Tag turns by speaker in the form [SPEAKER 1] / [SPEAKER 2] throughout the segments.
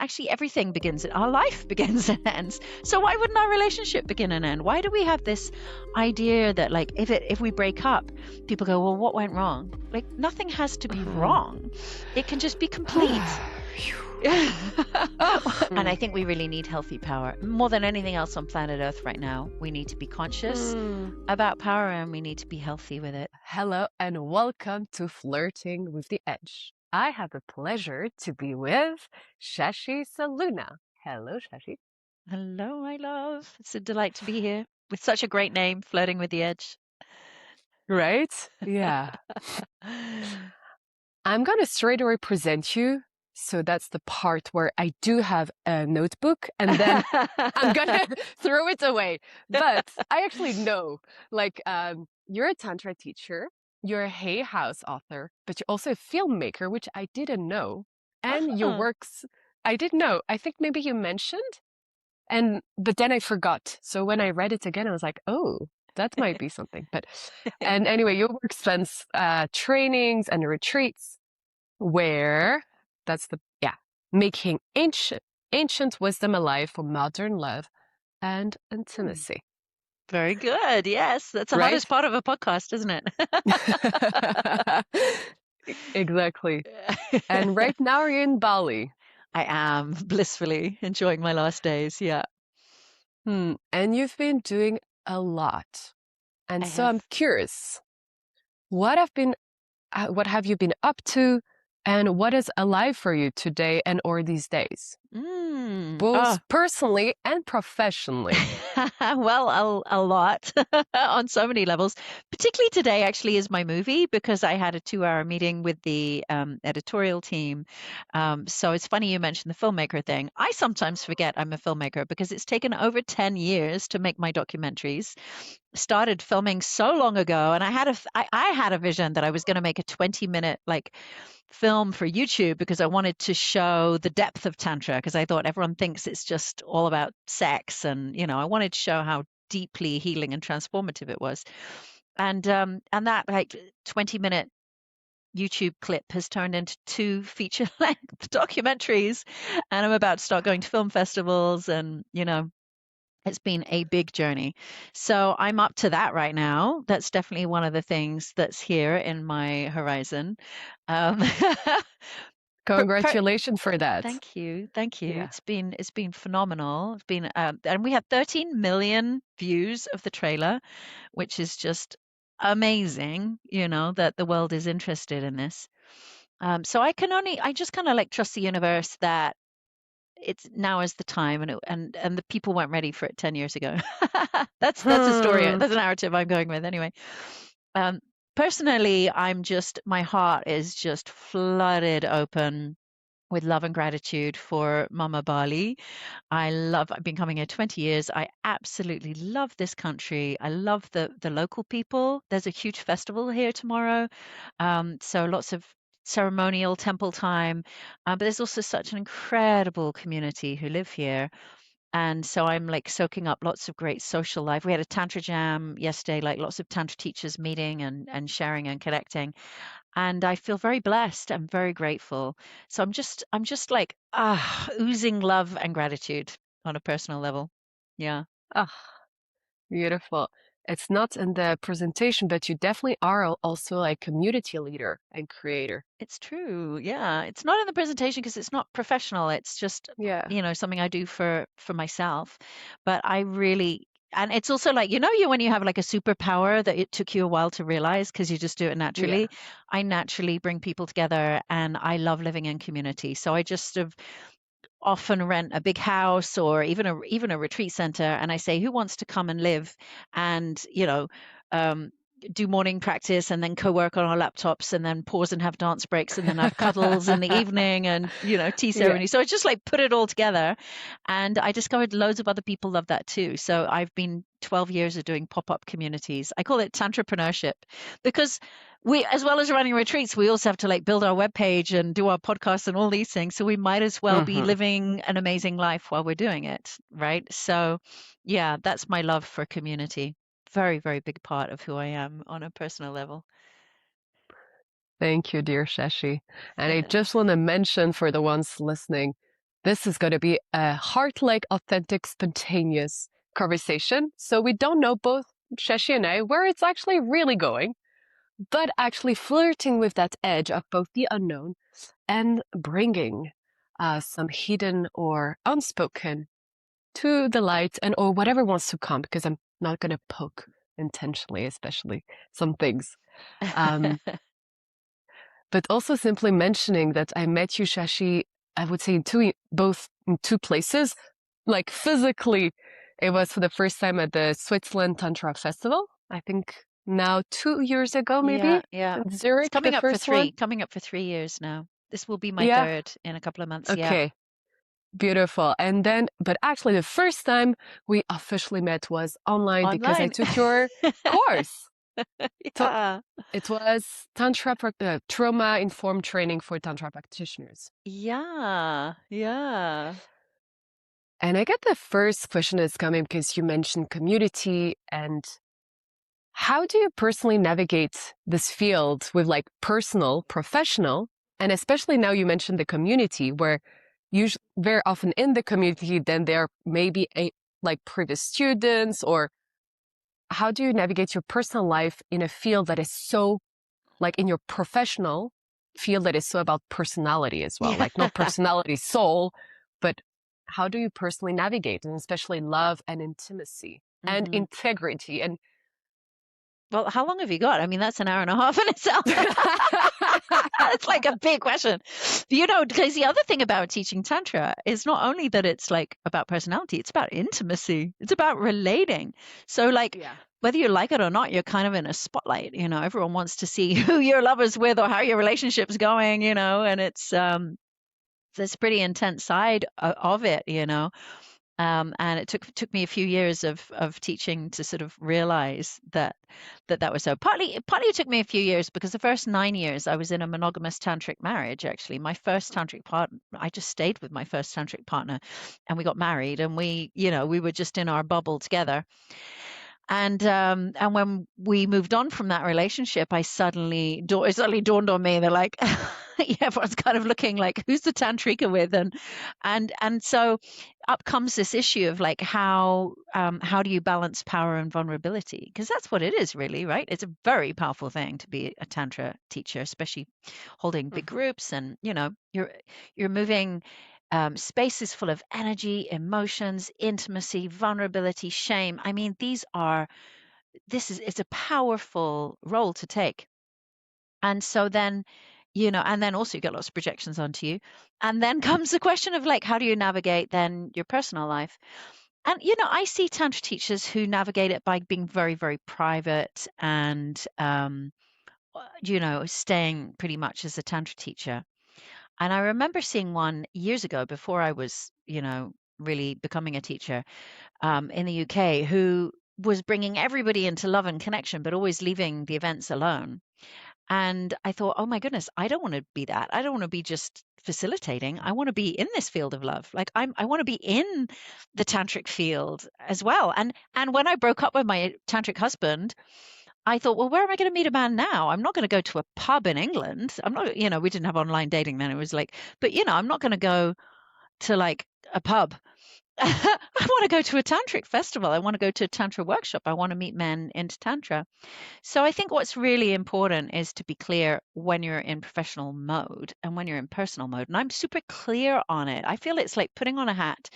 [SPEAKER 1] actually everything begins, our life begins and ends. So why wouldn't our relationship begin and end? Why do we have this idea that like if we break up, people go, well, what went wrong? Like nothing has to be wrong. It can just be complete. And I think we really need healthy power more than anything else on planet Earth right now. We need to be conscious about power, and we need to be healthy with it.
[SPEAKER 2] Hello and welcome to Flirting with the Edge. I have the pleasure to be with Shashi Solluna. Hello, Shashi.
[SPEAKER 1] Hello, my love. It's a delight to be here with such a great name, Flirting with the Edge.
[SPEAKER 2] Right? Yeah. I'm going to straight away present you. So that's the part where I do have a notebook and then I'm going to throw it away. But I actually know, like, you're a Tantra teacher, you're a Hay House author, but you're also a filmmaker, which I didn't know. And your works, I didn't know. I think maybe you mentioned, but then I forgot. So when I read it again, I was like, oh, that might be something. And anyway, your work spans trainings and retreats where making ancient wisdom alive for modern love and intimacy.
[SPEAKER 1] Very good. Yes, that's the hardest part of a podcast, isn't it?
[SPEAKER 2] Exactly. And right now you're in Bali.
[SPEAKER 1] I am blissfully enjoying my last days. Yeah.
[SPEAKER 2] And you've been doing a lot. And so I'm curious, what have you been up to? And what is alive for you today and or these days? Both personally and professionally.
[SPEAKER 1] Well, a lot on so many levels. Particularly today actually is my movie, because I had a 2-hour meeting with the editorial team. So it's funny you mentioned the filmmaker thing. I sometimes forget I'm a filmmaker because it's taken over 10 years to make my documentaries. Started filming so long ago, and I had a vision that I was going to make a 20-minute like film for YouTube because I wanted to show the depth of Tantra, because I thought everyone thinks it's just all about sex, and I wanted to show how deeply healing and transformative it was. And that like 20-minute YouTube clip has turned into 2 feature-length documentaries, and I'm about to start going to film festivals, and it's been a big journey. So I'm up to that right now. That's definitely one of the things that's here in my horizon.
[SPEAKER 2] Congratulations for that.
[SPEAKER 1] Thank you. Thank you.
[SPEAKER 2] Yeah.
[SPEAKER 1] It's been phenomenal. It's been and we have 13 million views of the trailer, which is just amazing, that the world is interested in this. So I just kind of like trust the universe that it's now is the time, and the people weren't ready for it 10 years ago. That's a story. That's a narrative I'm going with anyway. Personally, my heart is just flooded open with love and gratitude for Mama Bali. I've been coming here 20 years. I absolutely love this country. I love the local people. There's a huge festival here tomorrow. So lots of ceremonial temple time, but there's also such an incredible community who live here. And so I'm like soaking up lots of great social life. We had a Tantra Jam yesterday, like lots of Tantra teachers meeting and sharing and connecting. And I feel very blessed. I'm very grateful. So I'm just like oozing love and gratitude on a personal level. Yeah.
[SPEAKER 2] Beautiful. It's not in the presentation, but you definitely are also a community leader and creator.
[SPEAKER 1] It's true. Yeah. It's not in the presentation because it's not professional. It's just, something I do for myself. But I really, and it's also like, when you have like a superpower that it took you a while to realize because you just do it naturally. Yeah. I naturally bring people together, and I love living in community. So I just often rent a big house or even a retreat center, and I say, who wants to come and live and do morning practice and then co-work on our laptops and then pause and have dance breaks and then have cuddles in the evening and tea ceremony. So I just like put it all together, and I discovered loads of other people love that too. So I've been 12 years of doing pop-up communities. I call it Tantrapreneurship because we, as well as running retreats, we also have to like build our webpage and do our podcast and all these things. So we might as well be living an amazing life while we're doing it, right? So yeah, that's my love for community. Very, very big part of who I am on a personal level.
[SPEAKER 2] Thank you, dear Shashi. And I just want to mention for the ones listening, this is going to be a heart-like, authentic, spontaneous conversation. So we don't know, both Shashi and I, where it's actually really going, but actually flirting with that edge of both the unknown and bringing some hidden or unspoken to the light, and or whatever wants to come, because I'm not going to poke intentionally, especially some things. But also simply mentioning that I met you, Shashi, I would say both in two places. Like physically, it was for the first time at the Switzerland Tantra Festival. I think now 2 years ago, maybe.
[SPEAKER 1] Yeah.
[SPEAKER 2] In
[SPEAKER 1] It's
[SPEAKER 2] Zurich, the first one.
[SPEAKER 1] coming up for 3 years now. This will be my
[SPEAKER 2] Yeah.
[SPEAKER 1] third in a couple of months. Yeah.
[SPEAKER 2] Okay. Beautiful. And then, but actually the first time we officially met was online. Because I took your course.
[SPEAKER 1] Yeah.
[SPEAKER 2] It was trauma-informed training for Tantra practitioners.
[SPEAKER 1] Yeah.
[SPEAKER 2] And I get the first question that's coming because you mentioned community, and how do you personally navigate this field with like personal, professional, and especially now you mentioned the community, where usually very often in the community, then there may be like previous students, or how do you navigate your personal life in a field that is so, like in your professional field that is so about personality as well, like not personality, soul, but how do you personally navigate, and especially love and intimacy and integrity? And
[SPEAKER 1] well, how long have you got? I mean, that's an hour and a half in itself. It's like a big question, because the other thing about teaching Tantra is not only that it's like about personality, it's about intimacy. It's about relating. So like, whether you like it or not, you're kind of in a spotlight, everyone wants to see who your lover's with or how your relationship's going, and it's, this pretty intense side of it, and it took me a few years of teaching to sort of realize that was so. Partly it took me a few years because the first 9 years I was in a monogamous tantric marriage. Actually, my first tantric partner, I just stayed with my first tantric partner, and we got married, and we were just in our bubble together. And when we moved on from that relationship, it suddenly dawned on me that like everyone's kind of looking like, who's the tantrika with, and so up comes this issue of like how do you balance power and vulnerability, because that's what it is really, right? It's a very powerful thing to be a tantra teacher, especially holding big groups, and you're moving spaces full of energy, emotions, intimacy, vulnerability, shame. I mean, it's a powerful role to take. And so then, and then also you get lots of projections onto you. And then comes the question of like, how do you navigate then your personal life? And, I see Tantra teachers who navigate it by being very, very private and, staying pretty much as a Tantra teacher. And I remember seeing one years ago before I was, really becoming a teacher, in the UK, who was bringing everybody into love and connection, but always leaving the events alone. And I thought, oh my goodness, I don't want to be that. I don't want to be just facilitating. I want to be in this field of love. Like I want to be in the tantric field as well. And when I broke up with my tantric husband, I thought, well, where am I going to meet a man now? I'm not going to go to a pub in England. I'm not, we didn't have online dating then. It was like, but I'm not going to go to like a pub. I want to go to a tantric festival. I want to go to a tantra workshop. I want to meet men into tantra. So I think what's really important is to be clear when you're in professional mode and when you're in personal mode. And I'm super clear on it. I feel it's like putting on a hat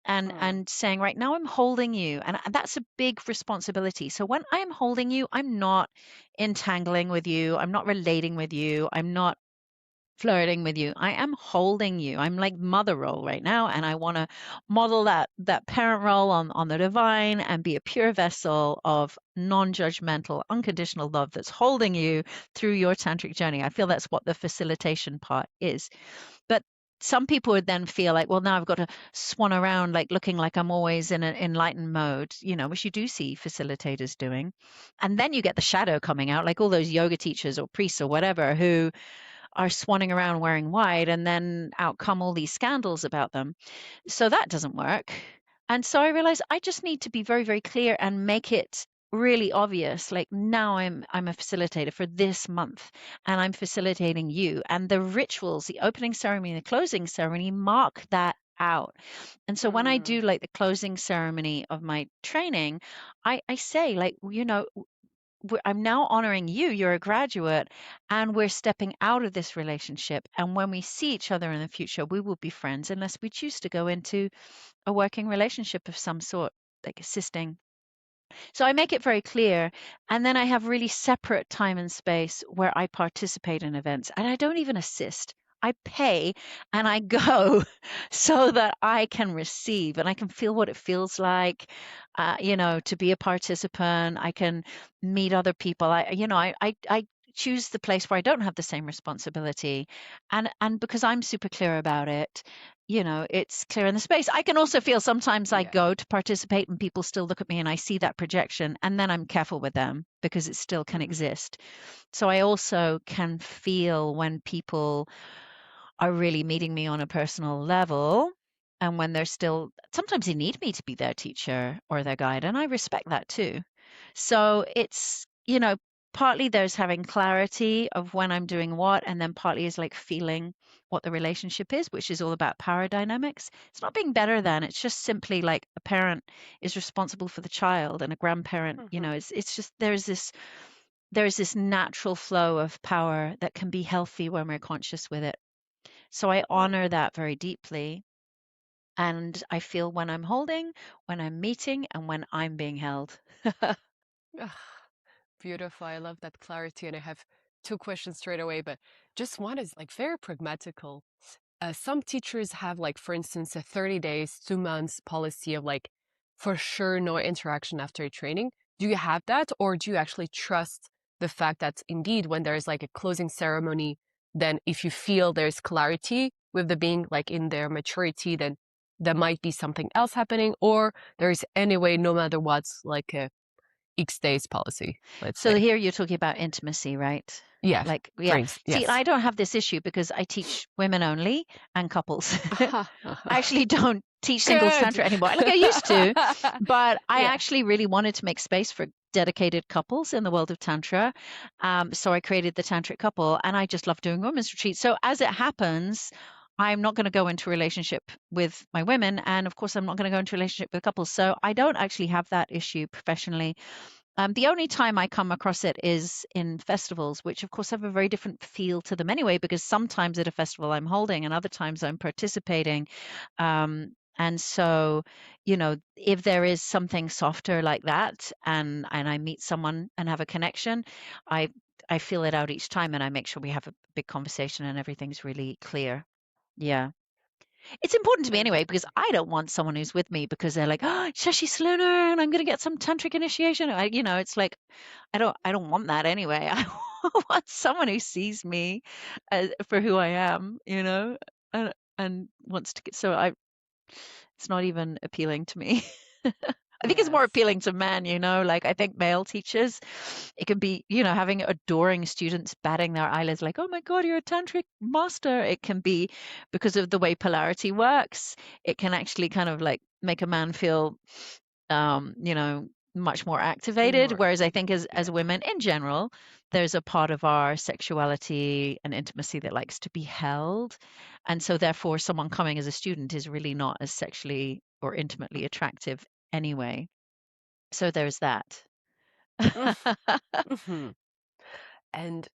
[SPEAKER 1] and saying, right now I'm holding you. And that's a big responsibility. So when I'm holding you, I'm not entangling with you. I'm not relating with you. I'm not flirting with you. I am holding you. I'm like mother role right now, and I want to model that parent role on the divine and be a pure vessel of non-judgmental, unconditional love that's holding you through your tantric journey. I feel that's what the facilitation part is. But some people would then feel like, well, now I've got to swan around like looking like I'm always in an enlightened mode, which you do see facilitators doing. And then you get the shadow coming out, like all those yoga teachers or priests or whatever who are swanning around wearing white, and then out come all these scandals about them. So that doesn't work. And so I realized I just need to be very, very clear and make it really obvious. Like now I'm a facilitator for this month, and I'm facilitating you. And the rituals, the opening ceremony, the closing ceremony mark that out. And so when I do like the closing ceremony of my training, I say, like, I'm now honoring you, you're a graduate, and we're stepping out of this relationship. And when we see each other in the future, we will be friends unless we choose to go into a working relationship of some sort, like assisting. So I make it very clear. And then I have really separate time and space where I participate in events, and I don't even assist. I pay and I go so that I can receive and I can feel what it feels like, to be a participant. I can meet other people. I choose the place where I don't have the same responsibility, and because I'm super clear about it, it's clear in the space. I can also feel sometimes I
[SPEAKER 2] Yeah.
[SPEAKER 1] go to participate and people still look at me and I see that projection, and then I'm careful with them because it still can exist. So I also can feel when people are really meeting me on a personal level, and when they're still, sometimes they need me to be their teacher or their guide, and I respect that too. So it's, partly there's having clarity of when I'm doing what, and then partly is like feeling what the relationship is, which is all about power dynamics. It's not being better than, it's just simply like a parent is responsible for the child, and a grandparent, it's just there's this natural flow of power that can be healthy when we're conscious with it. So I honor that very deeply. And I feel when I'm holding, when I'm meeting, and when I'm being held.
[SPEAKER 2] Beautiful. I love that clarity. And I have two questions straight away, but just one is like very pragmatical. Some teachers have, like, for instance, a 30 days, 2 months policy of like, for sure, no interaction after a training. Do you have that? Or do you actually trust the fact that indeed, when there's like a closing ceremony, then if you feel there's clarity with the being like in their maturity, then there might be something else happening, or there is anyway, no matter what, like a X days policy, let's
[SPEAKER 1] So
[SPEAKER 2] say.
[SPEAKER 1] here you're talking about intimacy, right?
[SPEAKER 2] Yeah,
[SPEAKER 1] Like,
[SPEAKER 2] for
[SPEAKER 1] yeah.
[SPEAKER 2] instance,
[SPEAKER 1] See,
[SPEAKER 2] yes.
[SPEAKER 1] I don't have this issue because I teach women only and couples. I actually don't teach singles
[SPEAKER 2] Good.
[SPEAKER 1] tantra anymore. Like I used to, but I
[SPEAKER 2] Yeah.
[SPEAKER 1] actually really wanted to make space for dedicated couples in the world of tantra. So I created the tantric couple, and I just love doing women's retreats. So as it happens, I'm not going to go into a relationship with my women, and of course, I'm not going to go into a relationship with couples. So I don't actually have that issue professionally. The only time I come across it is in festivals, which of course have a very different feel to them anyway, because sometimes at a festival I'm holding and other times I'm participating. And so, if there is something softer like that, and I meet someone and have a connection, I I feel it out each time, and I make sure we have a big conversation and everything's really clear. Yeah. It's important to me anyway, because I don't want someone who's with me because they're like, oh, Shashi Solluna, and I'm going to get some tantric initiation. It's like I don't want that anyway. I want someone who sees me for who I am, and wants to get. So it's not even appealing to me. I think it's more
[SPEAKER 2] Yes.
[SPEAKER 1] appealing to men, like I think male teachers, it can be, having adoring students batting their eyelids like, oh my God, you're a tantric master. It can be because of the way polarity works. It can actually kind of like make a man feel, um, you know, much more activated.
[SPEAKER 2] More.
[SPEAKER 1] Whereas I think as
[SPEAKER 2] Yeah.
[SPEAKER 1] women in general, there's a part of our sexuality and intimacy that likes to be held. And so therefore someone coming as a student is really not as sexually or intimately attractive anyway. So there's that.
[SPEAKER 2] Mm-hmm. And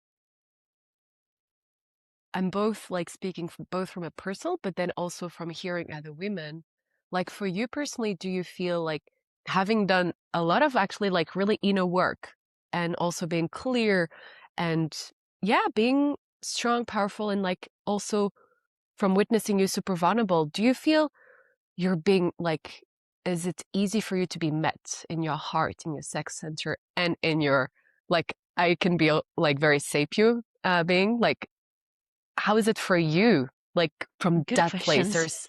[SPEAKER 2] I'm both like speaking from, both from a personal, but then also from hearing other women. Like for you personally, do you feel like having done a lot of actually like really inner work and also being clear and yeah, being strong, powerful, and like also from witnessing you super vulnerable, do you feel you're being like, is it easy for you to be met in your heart, in your sex center, and in your, like, I can be like very sapio being like, how is it for you? Like from
[SPEAKER 1] Good
[SPEAKER 2] that place,
[SPEAKER 1] questions.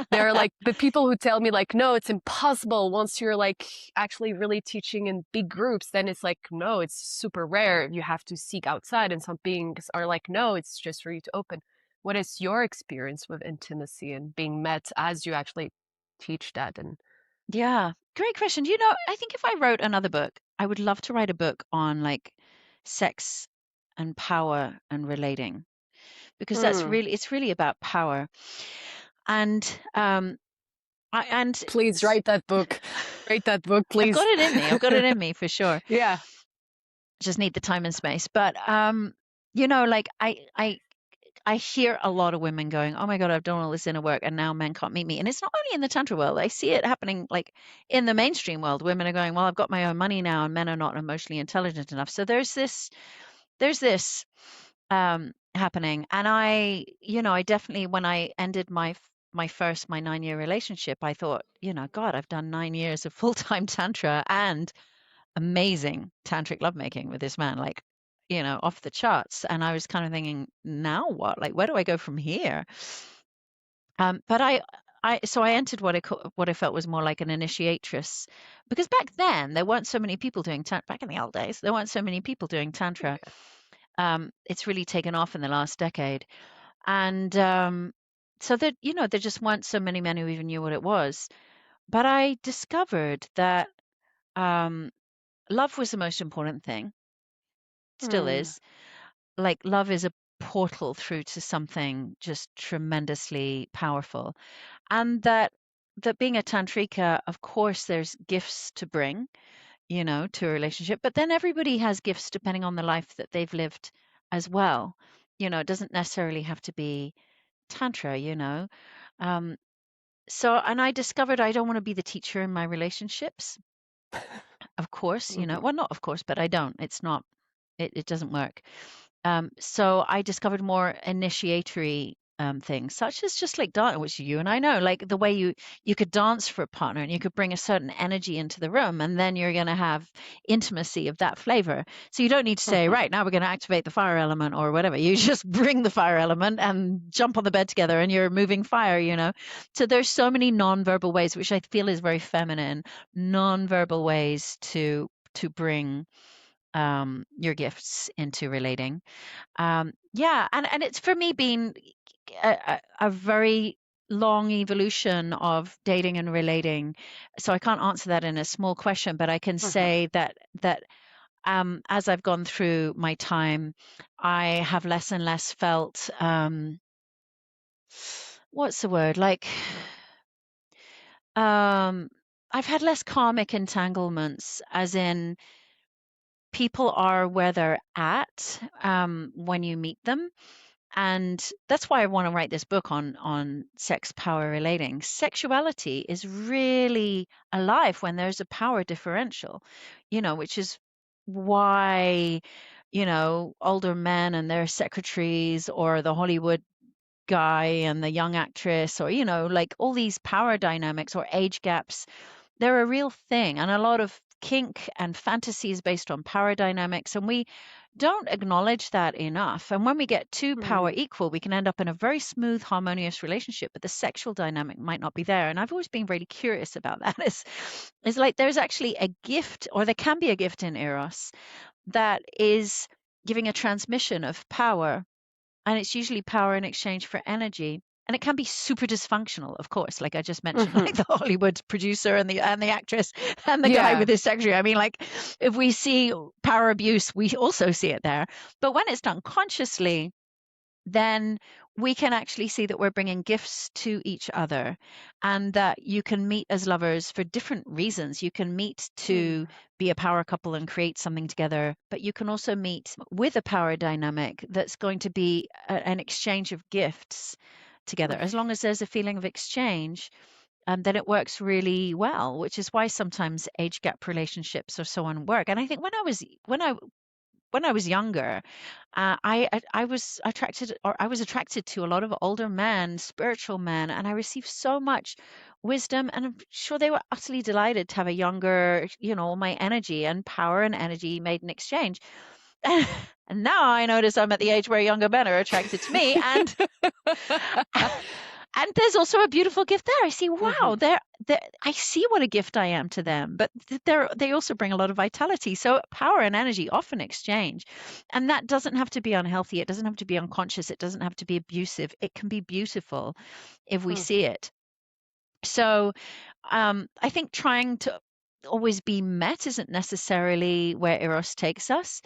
[SPEAKER 2] there are like the people who tell me like, no, it's impossible. Once you're like actually really teaching in big groups, then it's like, no, it's super rare. You have to seek outside. And some beings are like, no, it's just for you to open. What is your experience with intimacy and being met as you actually teach that? And
[SPEAKER 1] Yeah, great question. I think if I wrote another book, I would love to write a book on like sex and power and relating, because
[SPEAKER 2] hmm,
[SPEAKER 1] it's really about power. And
[SPEAKER 2] Please write that book. Write that book, please.
[SPEAKER 1] I've got it in me. I've got it in me for sure.
[SPEAKER 2] Yeah.
[SPEAKER 1] Just need the time and space. But like I hear a lot of women going, "Oh my God, I've done all this inner work and now men can't meet me." And it's not only in the Tantra world. I see it happening like in the mainstream world. Women are going, "Well, I've got my own money now," and men are not emotionally intelligent enough. So there's this happening. And I definitely, when I ended my 9-year relationship, I thought, God, I've done 9 years of full-time Tantra and amazing tantric lovemaking with this man, like, off the charts. And I was kind of thinking, now what? Like, where do I go from here? But so I entered what I felt was more like an initiatress, because back then there weren't so many people doing tantra. Back in the old days, there weren't so many people doing tantra. It's really taken off in the last decade, and so that there just weren't so many men who even knew what it was. But I discovered that love was the most important thing. Still is. Like, love is a portal through to something just tremendously powerful. And that being a tantrika, of course, there's gifts to bring, to a relationship, but then everybody has gifts depending on the life that they've lived as well. It doesn't necessarily have to be tantra. Um, and I discovered I don't want to be the teacher in my relationships. Of course, well, not of course, but I don't. It's not, it doesn't work. So I discovered more initiatory things, such as just like dance, which you and I know, like the way you could dance for a partner and you could bring a certain energy into the room, and then you're going to have intimacy of that flavor. So you don't need to say, right, now we're going to activate the fire element or whatever. You just bring the fire element and jump on the bed together and you're moving fire. So there's so many non-verbal ways, which I feel is very feminine, non-verbal ways to bring your gifts into relating. Yeah, and it's for me been a very long evolution of dating and relating. So I can't answer that in a small question, but I can say that as I've gone through my time, I have less and less felt what's the word? Like I've had less karmic entanglements, as in people are where they're at when you meet them. And that's why I want to write this book on sex, power, relating. Sexuality is really alive when there's a power differential, which is why, older men and their secretaries, or the Hollywood guy and the young actress, or, like all these power dynamics or age gaps, they're a real thing. And a lot of kink and fantasies based on power dynamics. And we don't acknowledge that enough. And when we get too power equal, we can end up in a very smooth, harmonious relationship, but the sexual dynamic might not be there. And I've always been really curious about that. It's like there's actually a gift, or there can be a gift in Eros that is giving a transmission of power. And it's usually power in exchange for energy. And it can be super dysfunctional, of course, like I just mentioned, like the Hollywood producer and the actress and the guy with his secretary. I mean, like, if we see power abuse, we also see it there. But when it's done consciously, then we can actually see that we're bringing gifts to each other, and that you can meet as lovers for different reasons. You can meet to be a power couple and create something together, but you can also meet with a power dynamic that's going to be an exchange of gifts together. As long as there's a feeling of exchange, then it works really well, which is why sometimes age gap relationships are so unwork. And I think when I was younger, I was attracted to a lot of older men, spiritual men, and I received so much wisdom. And I'm sure they were utterly delighted to have a younger, my energy and power and energy made in exchange. And now I notice I'm at the age where younger men are attracted to me, and and there's also a beautiful gift there. I see, wow, I see what a gift I am to them, but they also bring a lot of vitality. So power and energy often exchange, and that doesn't have to be unhealthy. It doesn't have to be unconscious. It doesn't have to be abusive. It can be beautiful if we see it. So I think trying to always be met isn't necessarily where Eros takes us.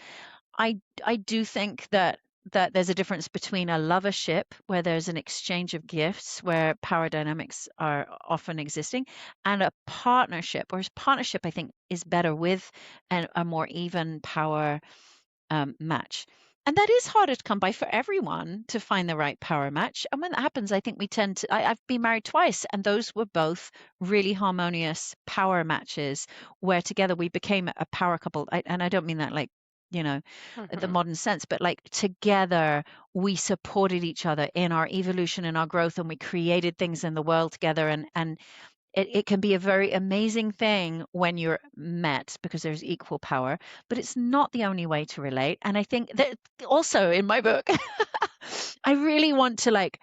[SPEAKER 1] I do think that that there's a difference between a lovership, where there's an exchange of gifts, where power dynamics are often existing, and a partnership. Whereas partnership, I think, is better with a more even power match. And that is harder to come by for everyone, to find the right power match. And when that happens, I think we tend to. I've been married twice, and those were both really harmonious power matches where together we became a power couple. And I don't mean that like, you know, the
[SPEAKER 2] Mm-hmm.
[SPEAKER 1] modern sense, but like together we supported each other in our evolution and our growth, and we created things in the world together. And it can be a very amazing thing when you're met because there's equal power, but it's not the only way to relate. And I think that also in my book, I really want to like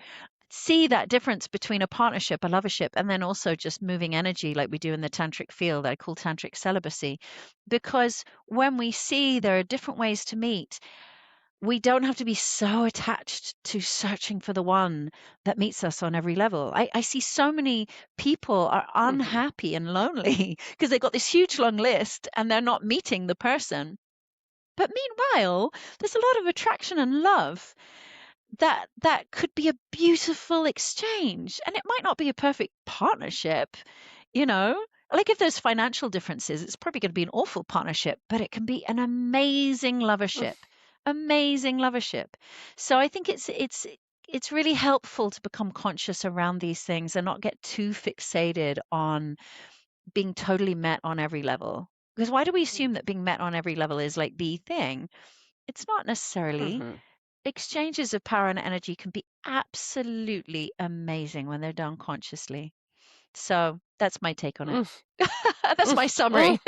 [SPEAKER 1] see that difference between a partnership, a lovership, and then also just moving energy like we do in the tantric field that I call tantric celibacy. Because when we see there are different ways to meet, we don't have to be so attached to searching for the one that meets us on every level. I see so many people are
[SPEAKER 2] Mm-hmm.
[SPEAKER 1] unhappy and lonely because they've got this huge long list and they're not meeting the person. But meanwhile, there's a lot of attraction and love that could be a beautiful exchange. And it might not be a perfect partnership, you know? Like if there's financial differences, it's probably going to be an awful partnership, but it can be an amazing lovership. Amazing lovership. So I think it's really helpful to become conscious around these things and not get too fixated on being totally met on every level. Because why do we assume that being met on every level is like the thing? It's not necessarily.
[SPEAKER 2] Mm-hmm.
[SPEAKER 1] Exchanges of power and energy can be absolutely amazing when they're done consciously. So that's my take on it.
[SPEAKER 2] Mm,
[SPEAKER 1] That's
[SPEAKER 2] mm,
[SPEAKER 1] my
[SPEAKER 2] mm.
[SPEAKER 1] summary.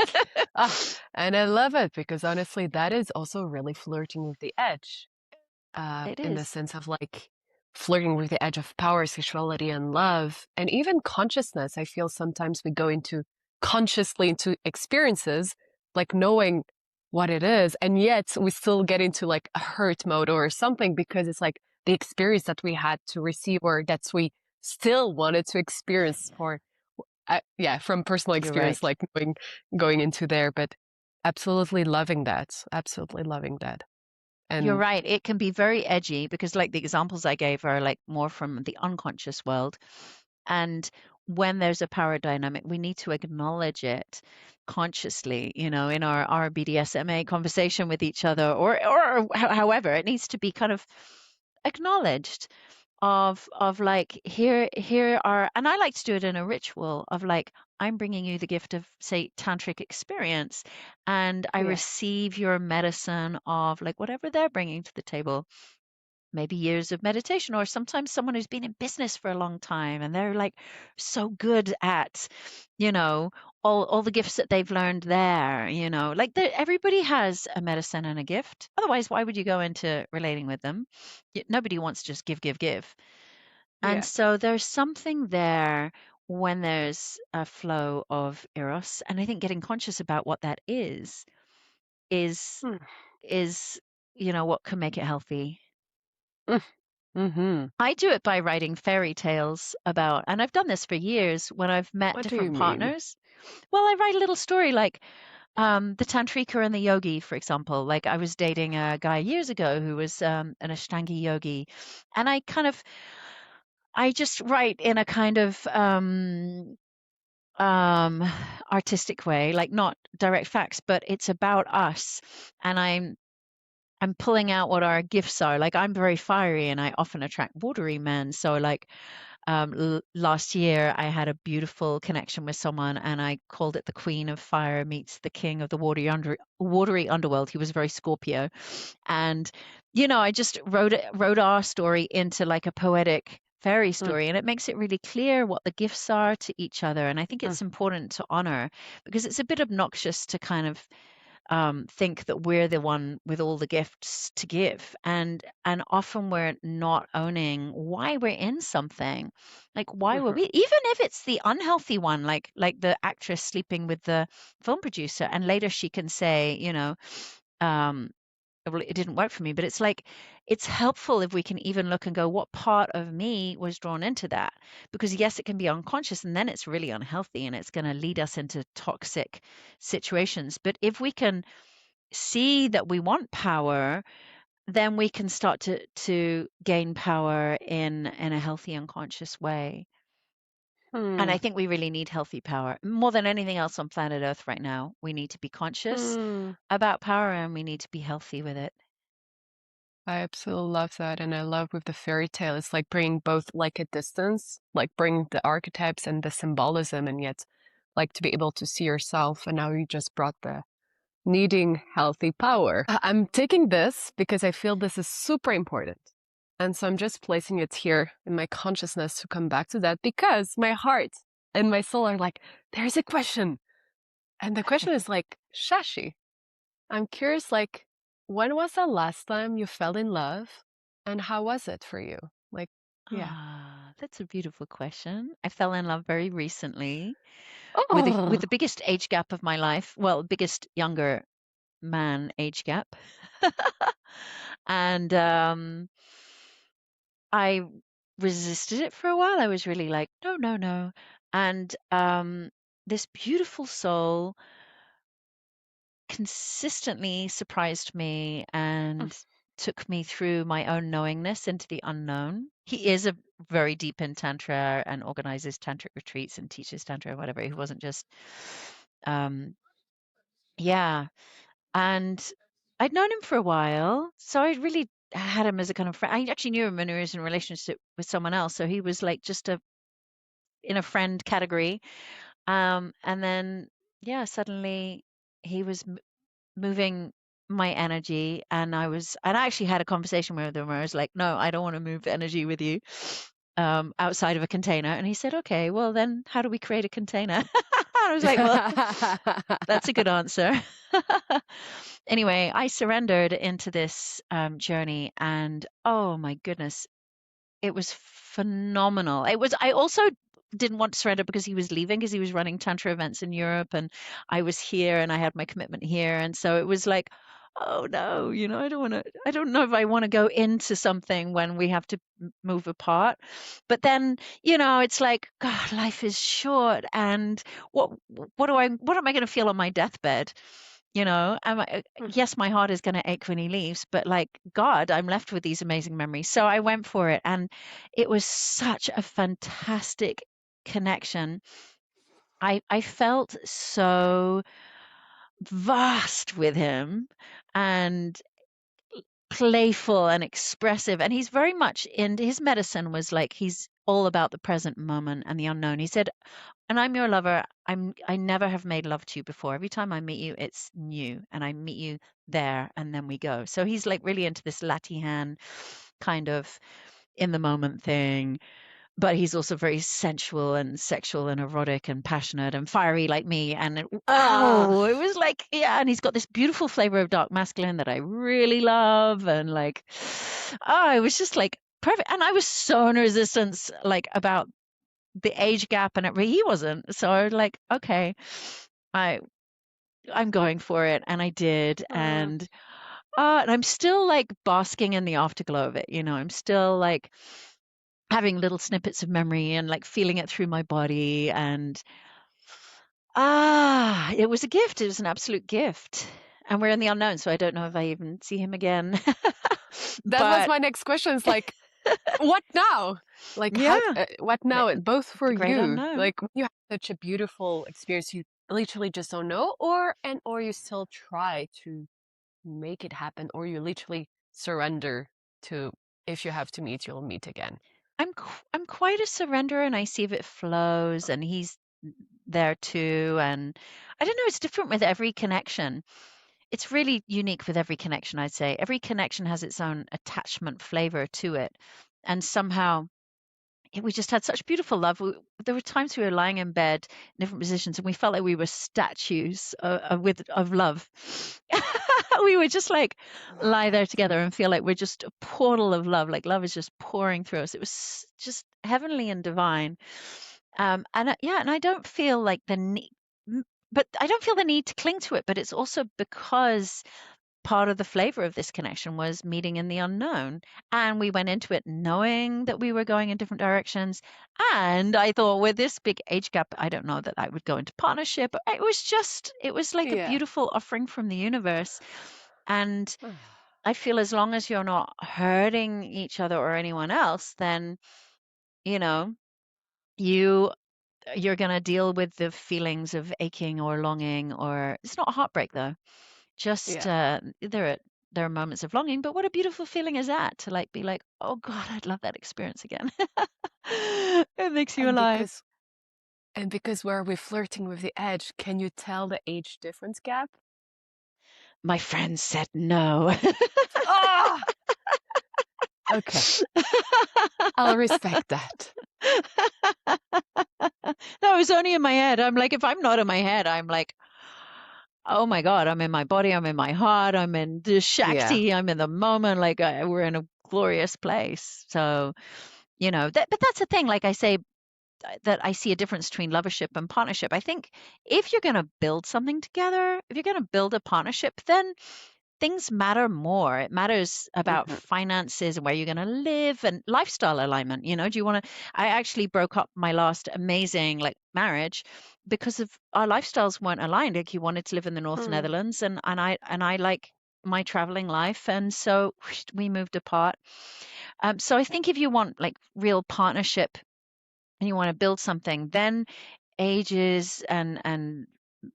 [SPEAKER 2] Ah, and I love it because honestly, that is also really flirting with the edge,
[SPEAKER 1] It
[SPEAKER 2] in the
[SPEAKER 1] is.
[SPEAKER 2] sense of like flirting with the edge of power, sexuality, and love, and even consciousness. I feel sometimes we go into consciously into experiences, like knowing what it is, and yet we still get into like a hurt mode or something because it's like the experience that we had to receive or that we still wanted to experience for yeah, from personal
[SPEAKER 1] You're
[SPEAKER 2] experience,
[SPEAKER 1] right.
[SPEAKER 2] like going into there, but absolutely loving that. Absolutely loving that.
[SPEAKER 1] You're
[SPEAKER 2] And
[SPEAKER 1] right. It can be very edgy because, like, the examples I gave are like more from the unconscious world. And when there's a power dynamic, we need to acknowledge it consciously, in our BDSMA conversation with each other, or however, it needs to be kind of acknowledged of like here are, and I like to do it in a ritual of like I'm bringing you the gift of say tantric experience, and I
[SPEAKER 2] yeah.
[SPEAKER 1] receive your medicine of like whatever they're bringing to the table, maybe years of meditation, or sometimes someone who's been in business for a long time and they're like so good at you know all the gifts that they've learned there, like everybody has a medicine and a gift. Otherwise, why would you go into relating with them? Nobody wants to just give. And
[SPEAKER 2] Yeah.
[SPEAKER 1] so there's something there when there's a flow of eros, and I think getting conscious about what that is
[SPEAKER 2] Mm,
[SPEAKER 1] is what can make it healthy.
[SPEAKER 2] mm, mm-hmm.
[SPEAKER 1] I do it by writing fairy tales about, and I've done this for years when I've met
[SPEAKER 2] What do you
[SPEAKER 1] different
[SPEAKER 2] mean?
[SPEAKER 1] partners. Well, I write a little story like the tantrika and the yogi, for example. Like I was dating a guy years ago who was an Ashtangi yogi, and I just write in a kind of um artistic way, like not direct facts, but it's about us, and I'm pulling out what our gifts are. Like I'm very fiery and I often attract watery men. So like last year I had a beautiful connection with someone and I called it the Queen of Fire meets the King of the watery underworld. He was very Scorpio. And I just wrote our story into like a poetic fairy
[SPEAKER 2] Mm,
[SPEAKER 1] story, and it makes it really clear what the gifts are to each other. And I think
[SPEAKER 2] mm,
[SPEAKER 1] it's important to honor, because it's a bit obnoxious to kind of think that we're the one with all the gifts to give, and often we're not owning why we're in something. Like why were
[SPEAKER 2] mm-hmm.
[SPEAKER 1] we, even if it's the unhealthy one, like the actress sleeping with the film producer, and later she can say, um well, it didn't work for me. But it's like it's helpful if we can even look and go, what part of me was drawn into that? Because yes, it can be unconscious, and then it's really unhealthy and it's going to lead us into toxic situations. But if we can see that we want power, then we can start to gain power in a healthy unconscious way. And
[SPEAKER 2] Hmm.
[SPEAKER 1] I think we really need healthy power more than anything else on planet Earth right now. We need to be conscious
[SPEAKER 2] Hmm.
[SPEAKER 1] about power and we need to be healthy with it.
[SPEAKER 2] I absolutely love that. And I love with the fairy tale, it's like bringing both like a distance, like bring the archetypes and the symbolism, and yet like to be able to see yourself. And now you just brought the needing healthy power. I'm taking this because I feel this is super important. And so I'm just placing it here in my consciousness to come back to that because my heart and my soul are like, there's a question. And the question is like, Shashi, I'm curious, like, when was the last time you fell in love and how was it for you? Like, yeah.
[SPEAKER 1] Ah, that's a beautiful question. I fell in love very recently with
[SPEAKER 2] Oh,
[SPEAKER 1] the biggest age gap of my life. Well, biggest younger man age gap. And I resisted it for a while. I was really like, no, no, no. And this beautiful soul consistently surprised me and took me through my own knowingness into the unknown. He is a very deep in Tantra and organizes tantric retreats and teaches Tantra, whatever. He wasn't just, um, yeah. And I'd known him for a while, so I really had him as a kind of friend. I actually knew him when he was in a relationship with someone else, so he was like just a in a friend category. And then yeah, suddenly he was moving my energy, and I actually had a conversation with him where I was like, no, I don't want to move energy with you outside of a container. And he said, okay, well then how do we create a container? I was like, well, that's a good answer. Anyway, I surrendered into this journey, and oh my goodness, it was phenomenal. I also didn't want to surrender because he was leaving, because he was running Tantra events in Europe and I was here and I had my commitment here. And so it was like, oh no, I don't know if I want to go into something when we have to move apart. But then, it's like, God, life is short. And what, what am I going to feel on my deathbed? Yes, my heart is going to ache when he leaves, but like God, I'm left with these amazing memories. So I went for it, and it was such a fantastic connection. I felt so vast with him and playful and expressive. And he's very much in his medicine was like he's all about the present moment and the unknown. He said, and I'm your lover. I never have made love to you before. Every time I meet you, it's new, and I meet you there, and then we go. So he's like really into this Latihan kind of in the moment thing, but he's also very sensual and sexual and erotic and passionate and fiery like me. And
[SPEAKER 2] ah,
[SPEAKER 1] it was like, yeah, and he's got this beautiful flavor of dark masculine that I really love. And like, it was just like perfect. And I was so in resistance, like about the age gap, and he wasn't. So I was like, okay, I I'm going for it, and I did,
[SPEAKER 2] ah.
[SPEAKER 1] and I'm still like basking in the afterglow of it. I'm still like having little snippets of memory and like feeling it through my body, and it was a gift. It was an absolute gift. And we're in the unknown, so I don't know if I even see him again.
[SPEAKER 2] That was
[SPEAKER 1] But
[SPEAKER 2] my next question. It's like, what now? Like,
[SPEAKER 1] yeah,
[SPEAKER 2] what
[SPEAKER 1] the,
[SPEAKER 2] now? Both for
[SPEAKER 1] the great
[SPEAKER 2] you.
[SPEAKER 1] unknown.
[SPEAKER 2] Like, when you have such a beautiful experience, you literally just don't know, or you still try to make it happen, or you literally surrender to if you have to meet, you'll meet again.
[SPEAKER 1] I'm quite a surrenderer, and I see if it flows, and he's there too. And I don't know, it's different with every connection. It's really unique with every connection, I'd say. Every connection has its own attachment flavor to it. And somehow we just had such beautiful love. There were times we were lying in bed in different positions, and we felt like we were statues of love. We would just like lie there together and feel like we're just a portal of love. Like love is just pouring through us. It was just heavenly and divine. And I don't feel like the need, but I don't feel the need to cling to it. But it's also because part of the flavor of this connection was meeting in the unknown. And we went into it knowing that we were going in different directions. And I thought, with this big age gap, I don't know that I would go into partnership. It was like a
[SPEAKER 2] Yeah.
[SPEAKER 1] beautiful offering from the universe. And I feel as long as you're not hurting each other or anyone else, then, you know, you you're going to deal with the feelings of aching or longing, or it's not a heartbreak though. Just
[SPEAKER 2] Yeah.
[SPEAKER 1] there are moments of longing, but what a beautiful feeling is that to like be like, oh God, I'd love that experience again. It makes you
[SPEAKER 2] And
[SPEAKER 1] alive.
[SPEAKER 2] because where we're flirting with the edge, can you tell the age difference gap?
[SPEAKER 1] My friend said no.
[SPEAKER 2] Ah, okay. I'll respect that.
[SPEAKER 1] No, it was only in my head. I'm like, if I'm not in my head, I'm like, oh my God, I'm in my body, I'm in my heart, I'm in the
[SPEAKER 2] Yeah.
[SPEAKER 1] Shakti, I'm in the moment. Like we're in a glorious place. So, but that's the thing. Like I say, that I see a difference between lovership and partnership. I think if you're going to build something together, if you're going to build a partnership, then things matter more. It matters about
[SPEAKER 2] Hmm.
[SPEAKER 1] finances and where you're going to live and lifestyle alignment. Do you want to? I actually broke up my last amazing like marriage because of our lifestyles weren't aligned. Like he wanted to live in the North
[SPEAKER 2] Mm.
[SPEAKER 1] Netherlands, and I like my traveling life, and so we moved apart. So I think if you want like real partnership and you want to build something, then ages and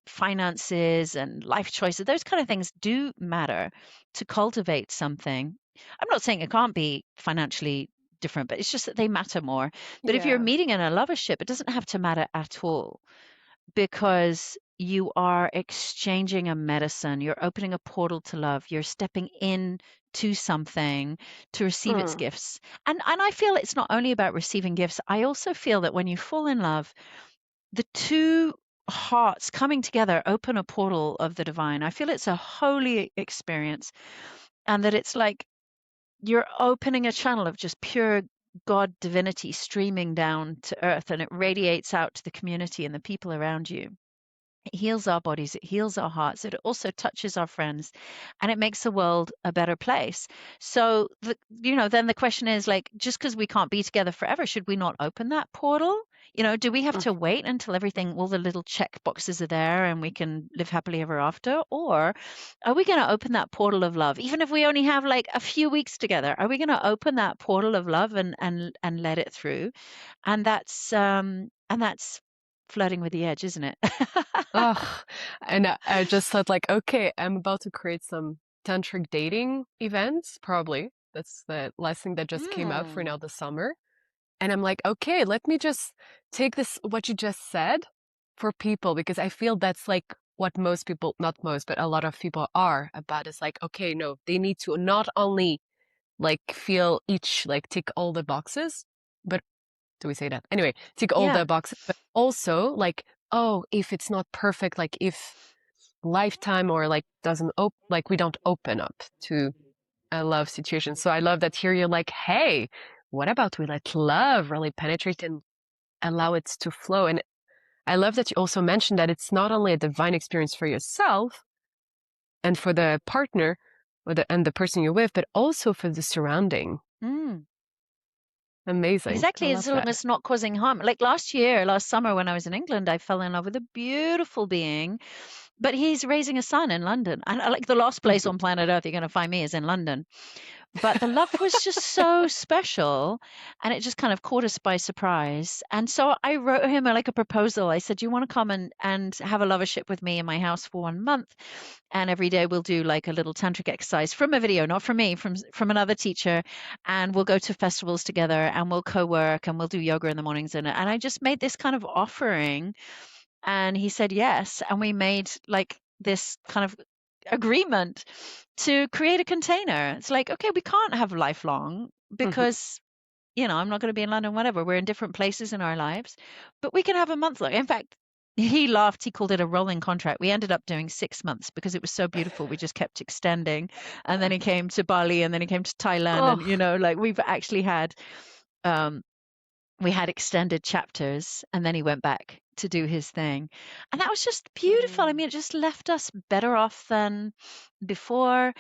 [SPEAKER 1] finances and life choices, those kind of things do matter to cultivate something. I'm not saying it can't be financially different, but it's just that they matter more. But if you're
[SPEAKER 2] Yeah.
[SPEAKER 1] meeting in a lovership, it doesn't have to matter at all because you are exchanging a medicine. You're opening a portal to love. You're stepping in to something to receive its
[SPEAKER 2] Mm.
[SPEAKER 1] gifts. And I feel it's not only about receiving gifts. I also feel that when you fall in love, the two hearts coming together open a portal of the divine. I feel it's a holy experience and that it's like you're opening a channel of just pure God divinity streaming down to earth, and it radiates out to the community and the people around you. It heals our bodies, it heals our hearts, it also touches our friends, and it makes the world a better place. So, then the question is like, just because we can't be together forever, should we not open that portal? Do we have
[SPEAKER 2] Mm.
[SPEAKER 1] to wait until all the little check boxes are there and we can live happily ever after? Or are we going to open that portal of love? Even if we only have like a few weeks together, are we going to open that portal of love and let it through? And that's flirting with the edge, isn't it?
[SPEAKER 2] Ugh. And I just thought like, okay, I'm about to create some tantric dating events, probably. That's the last thing that just came out for
[SPEAKER 1] Mm.
[SPEAKER 2] now this summer. And I'm like, okay, let me just take this, what you just said for people, because I feel that's like what most people, not most, but a lot of people are about. It's like, okay, no, they need to not only like feel each, like tick all the boxes, but do we say that? Anyway, tick all
[SPEAKER 1] Yeah.
[SPEAKER 2] the boxes, but also like, oh, if it's not perfect, like if lifetime or like doesn't open, like we don't open up to a love situation. So I love that here you're like, hey, what about we let love really penetrate and allow it to flow? And I love that you also mentioned that it's not only a divine experience for yourself and for the partner and the person you're with, but also for the surrounding.
[SPEAKER 1] Mm.
[SPEAKER 2] Amazing. I
[SPEAKER 1] Exactly, as
[SPEAKER 2] love
[SPEAKER 1] long
[SPEAKER 2] that.
[SPEAKER 1] as it's not causing harm. Like last summer when I was in England, I fell in love with a beautiful being, but he's raising a son in London. And like the last place
[SPEAKER 2] Mhm.
[SPEAKER 1] on planet Earth you're going to find me is in London. But the love was just so special, and it just kind of caught us by surprise. And so I wrote him like a proposal. I said, "Do you want to come and have a lovership with me in my house for 1 month? And every day we'll do like a little tantric exercise from a video, not from me, from another teacher, and we'll go to festivals together and we'll co-work and we'll do yoga in the mornings." And I just made this kind of offering, and he said yes, and we made like this kind of agreement to create a container. It's like, okay, we can't have lifelong
[SPEAKER 2] Mhm.
[SPEAKER 1] because, I'm not going to be in London, whatever. We're in different places in our lives, but we can have a month long. In fact, he laughed. He called it a rolling contract. We ended up doing 6 months because it was so beautiful. We just kept extending. And then he came to Bali and then he came to Thailand. And,
[SPEAKER 2] Oh,
[SPEAKER 1] like we've actually had, um, we had extended chapters and then he went back to do his thing. And that was just beautiful. I mean, it just left us better off than before.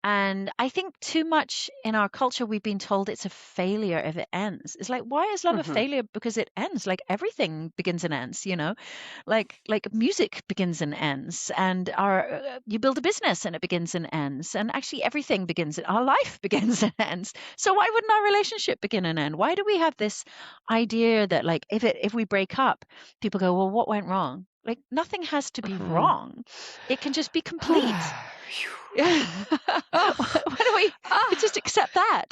[SPEAKER 1] And I think too much in our culture, we've been told it's a failure if it ends. It's like, why is love a
[SPEAKER 2] Mm-hmm.
[SPEAKER 1] failure? Because it ends. Like everything begins and ends, you know, like music begins and ends, and our you build a business and it begins and ends, and actually everything begins. Our life begins and ends. So why wouldn't our relationship begin and end? Why do we have this idea that like if we break up, people go, well, what went wrong? Like nothing has to be
[SPEAKER 2] Mm-hmm.
[SPEAKER 1] wrong. It can just be complete. Why don't we just accept that?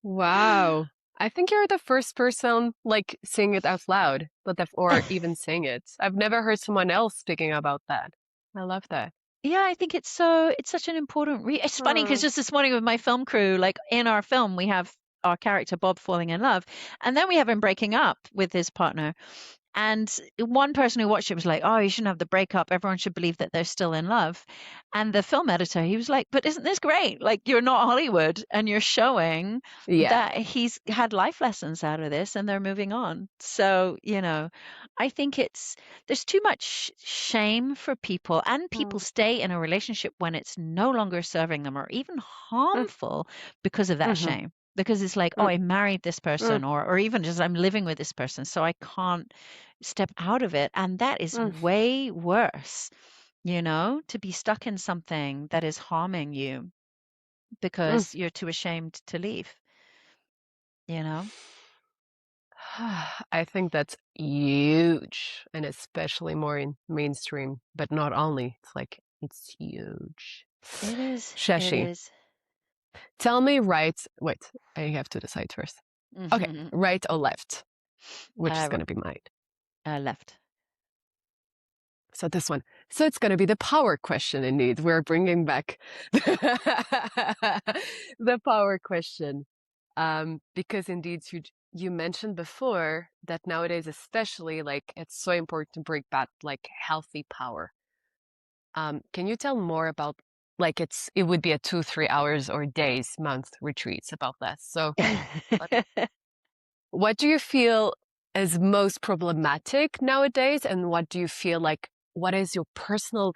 [SPEAKER 2] Wow. I think you're the first person like saying it out loud, or even saying it. I've never heard someone else speaking about that. I love that.
[SPEAKER 1] Yeah, I think it's such an important it's funny because
[SPEAKER 2] Hmm.
[SPEAKER 1] just this morning with my film crew, like in our film, we have our character Bob falling in love, and then we have him breaking up with his partner. And one person who watched it was like, "Oh, you shouldn't have the breakup. Everyone should believe that they're still in love." And the film editor, he was like, "But isn't this great? Like, you're not Hollywood, and you're showing
[SPEAKER 2] Yeah.
[SPEAKER 1] that he's had life lessons out of this, and they're moving on." So, I think there's too much shame for people, and people
[SPEAKER 2] Mm.
[SPEAKER 1] stay in a relationship when it's no longer serving them or even harmful because of that
[SPEAKER 2] Mm-hmm.
[SPEAKER 1] shame. Because it's like, oh,
[SPEAKER 2] Mm.
[SPEAKER 1] I married this
[SPEAKER 2] Mm.
[SPEAKER 1] person, or even just I'm living with this person, so I can't step out of it. And that is
[SPEAKER 2] Mm.
[SPEAKER 1] way worse, to be stuck in something that is harming you
[SPEAKER 2] Mm.
[SPEAKER 1] because you're too ashamed to leave, you know?
[SPEAKER 2] I think that's huge, and especially more in mainstream, but not only. It's like it's huge.
[SPEAKER 1] It is. It
[SPEAKER 2] Shashi,
[SPEAKER 1] is.
[SPEAKER 2] tell me wait, I have to decide first. Okay, right or left? Which is
[SPEAKER 1] Uh,
[SPEAKER 2] going to be mine.
[SPEAKER 1] left.
[SPEAKER 2] So this one. So it's going to be the power question indeed. We're bringing back the power question. Because indeed you mentioned before that nowadays, especially, like it's so important to bring back like healthy power. Can you tell more about like it would be a 2-3 hours or days, month retreats about that. So what do you feel is most problematic nowadays? And what do you feel like, what is your personal,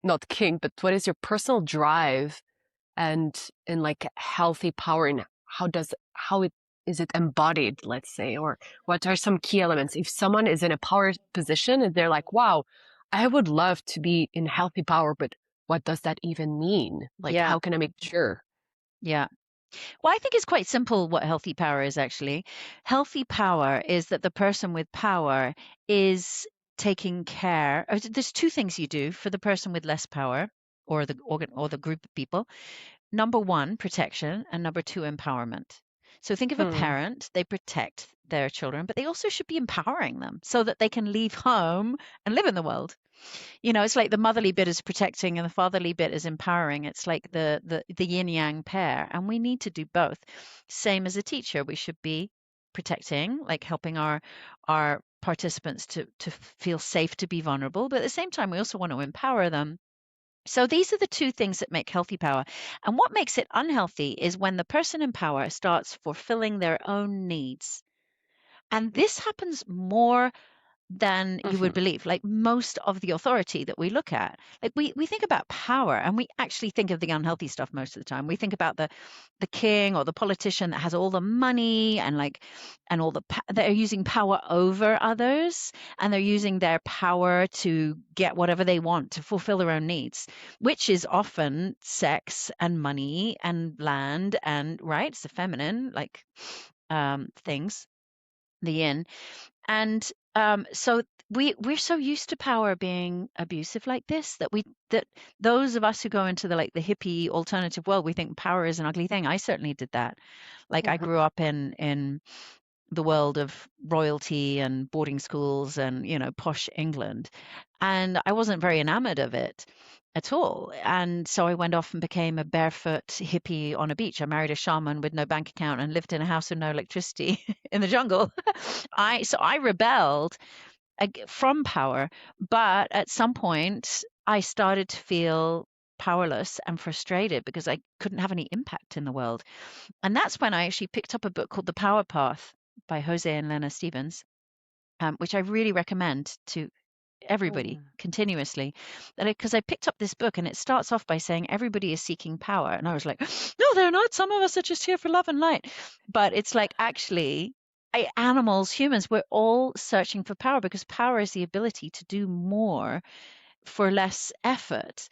[SPEAKER 2] not king, but what is your personal drive and in like healthy power, and is it embodied, let's say, or what are some key elements? If someone is in a power position and they're like, wow, I would love to be in healthy power, but what does that even mean? Like,
[SPEAKER 1] Yeah.
[SPEAKER 2] how can I make sure?
[SPEAKER 1] Yeah. Well, I think it's quite simple what healthy power is actually. Healthy power is that the person with power is taking care. There's two things you do for the person with less power or the organ or the group of people. Number one, protection, and number two, empowerment. So think of a
[SPEAKER 2] Hmm.
[SPEAKER 1] parent, they protect their children, but they also should be empowering them so that they can leave home and live in the world. It's like the motherly bit is protecting and the fatherly bit is empowering. It's like the yin yang pair, and we need to do both. Same as a teacher, we should be protecting, like helping our participants to feel safe to be vulnerable, but at the same time, we also want to empower them. So these are the two things that make healthy power. And what makes it unhealthy is when the person in power starts fulfilling their own needs. And this happens more than you would
[SPEAKER 2] Mm-hmm.
[SPEAKER 1] believe. Like most of the authority that we look at, like we think about power and we actually think of the unhealthy stuff most of the time. We think about the king or the politician that has all the money and and all they're using power over others, and they're using their power to get whatever they want to fulfill their own needs, which is often sex and money and land and right. It's the feminine things, the yin. And so we're so used to power being abusive like this that those of us who go into the hippie alternative world, we think power is an ugly thing. I certainly did that. Like I
[SPEAKER 2] Mm-hmm.
[SPEAKER 1] grew up in the world of royalty and boarding schools and posh England, and I wasn't very enamored of it at all. And so I went off and became a barefoot hippie on a beach. I married a shaman with no bank account and lived in a house with no electricity in the jungle. I rebelled from power, but at some point I started to feel powerless and frustrated because I couldn't have any impact in the world. And that's when I actually picked up a book called The Power Path by Jose and Lena Stevens. which I really recommend to everybody continuously. Because I picked up this book and it starts off by saying everybody is seeking power. And I was like, no, they're not. Some of us are just here for love and light. But it's like, actually, animals, humans, we're all searching for power, because power is the ability to do more for less effort.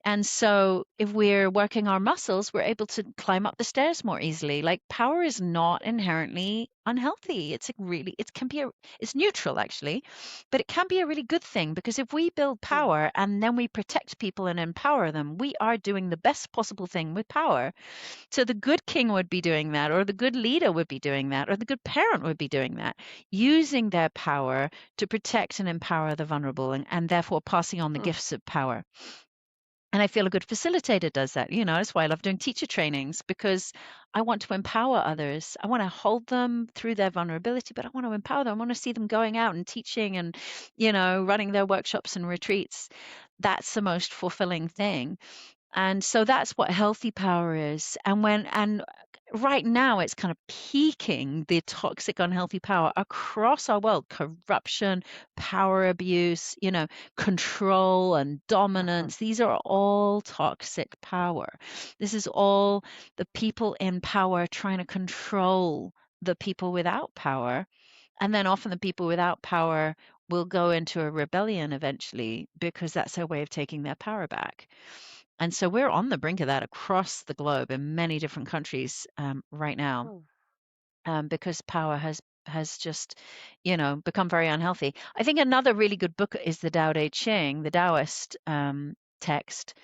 [SPEAKER 1] And so if we're working our muscles, we're able to climb up the stairs more easily. Like, power is not inherently unhealthy. It's it's neutral actually, but it can be a really good thing, because if we build power and then we protect people and empower them, we are doing the best possible thing with power. So the good king would be doing that, or the good leader would be doing that, or the good parent would be doing that, using their power to protect and empower the vulnerable, and therefore passing on the gifts of power. And I feel a good facilitator does that. That's why I love doing teacher trainings, because I want to empower others. I want to hold them through their vulnerability, but I want to empower them. I want to see them going out and teaching and, running their workshops and retreats. That's the most fulfilling thing. And so that's what healthy power is. And right now it's kind of peaking, the toxic, unhealthy power across our world: corruption, power abuse, control and dominance. These are all toxic power. This is all the people in power trying to control the people without power. And then often the people without power will go into a rebellion eventually, because that's their way of taking their power back. And so we're on the brink of that across the globe in many different countries right now, because power has just, become very unhealthy. I think another really good book is the Tao Te Ching, the Taoist text,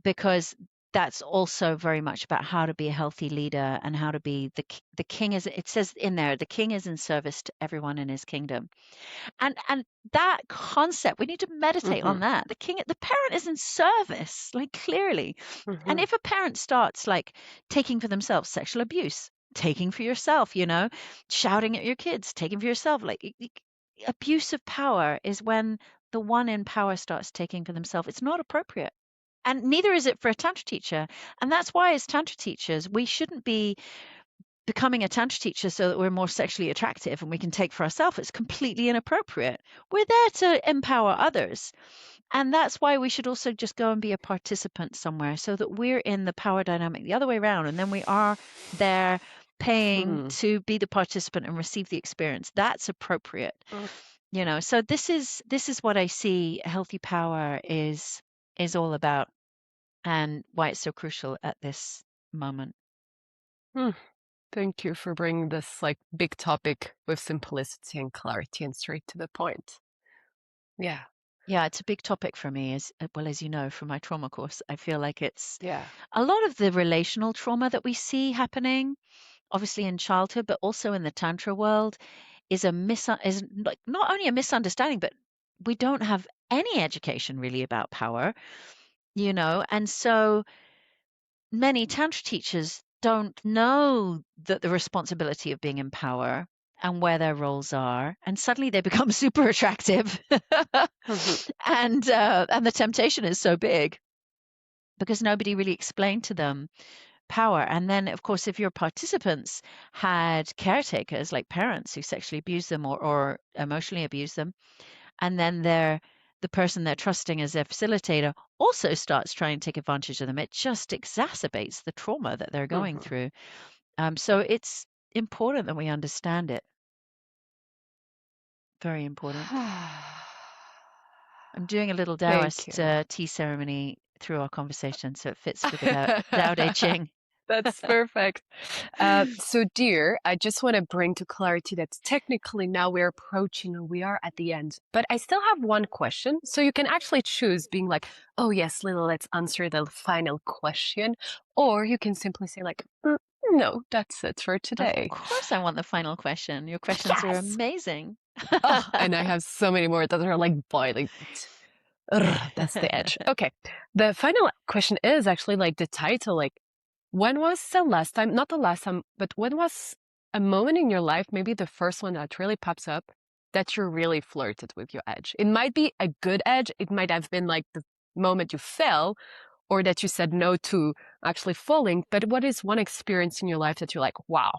[SPEAKER 1] because that's also very much about how to be a healthy leader and how to be the king. It says in there, the king is in service to everyone in his kingdom. And that concept, we need to meditate on that. The parent is in service, like, clearly. And if a parent starts like taking for themselves sexual abuse, taking for yourself, shouting at your kids, taking for yourself, like, abuse of power is when the one in power starts taking for themselves. It's not appropriate. And neither is it for a Tantra teacher. And that's why, as Tantra teachers, we shouldn't be becoming a Tantra teacher so that we're more sexually attractive and we can take for ourselves. It's completely inappropriate. We're there to empower others. And that's why we should also just go and be a participant somewhere, so that we're in the power dynamic the other way around. And then we are there paying to be the participant and receive the experience. That's appropriate. So this is what I see healthy power is all about, and why it's so crucial at this moment.
[SPEAKER 2] Thank you for bringing this like big topic with simplicity and clarity and straight to the point. Yeah.
[SPEAKER 1] Yeah, it's a big topic for me, as well, as you know, from my trauma course. I feel like it's a lot of the relational trauma that we see happening, obviously in childhood, but also in the Tantra world, is is like not only a misunderstanding, but we don't have any education really about power, and so many Tantra teachers don't know that the responsibility of being in power and where their roles are, and suddenly they become super attractive. And the temptation is so big, because nobody really explained to them power. And then, of course, if your participants had caretakers, like parents who sexually abuse them or emotionally abuse them, and then the person they're trusting as their facilitator also starts trying to take advantage of them, it just exacerbates the trauma that they're going through. So it's important that we understand it. Very important. I'm doing a little Taoist tea ceremony through our conversation, so it fits with the Tao Te Ching.
[SPEAKER 2] That's perfect. So, dear, I just want to bring to clarity that technically now we're approaching and we are at the end. But I still have one question. So you can actually choose being like, oh, yes, Lila, let's answer the final question. Or you can simply say like, no, that's it for today.
[SPEAKER 1] Of course I want the final question. Your questions are amazing.
[SPEAKER 2] And I have so many more that are like boiling. That's the edge. Okay. The final question is actually like the title, like, when was the last time, not the last time, but when was a moment in your life, maybe the first one that really pops up, that you really flirted with your edge? It might be a good edge. It might have been like the moment you fell, or that you said no to actually falling. But what is one experience in your life that you're like, wow,